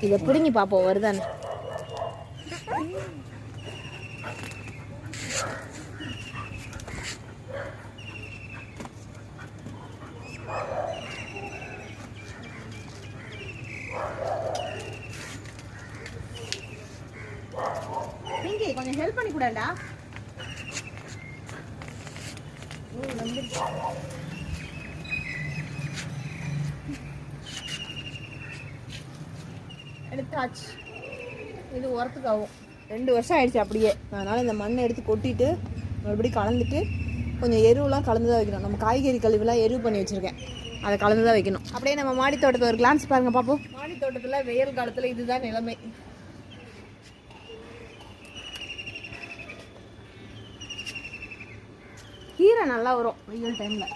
இதை பிடுங்கி பார்ப்போம் வருதானே. நீங்க கொஞ்சம் ஹெல்ப் பண்ணி கூடாண்டா. எடுத்தாச்சு. இது உரத்துக்கு ஆகும். 2 வருஷம் ஆயிடுச்சு அப்படியே. அதனால் இந்த மண்ணை எடுத்து கொட்டிட்டு மறுபடியும் கலந்துட்டு கொஞ்சம் எருவெலாம் கலந்து தான் வைக்கணும். நம்ம காய்கறி கழிவுலாம் எருவு பண்ணி வச்சுருக்கேன், அதை கலந்து தான் வைக்கணும். அப்படியே நம்ம மாடி தோட்டத்தை ஒரு கிளான்ஸ் பாருங்கள் பார்ப்போம். மாடி தோட்டத்தில் வெயில் காலத்தில் இதுதான் நிலைமை. கீரை நல்லா வரும் வெயில் டைமில்.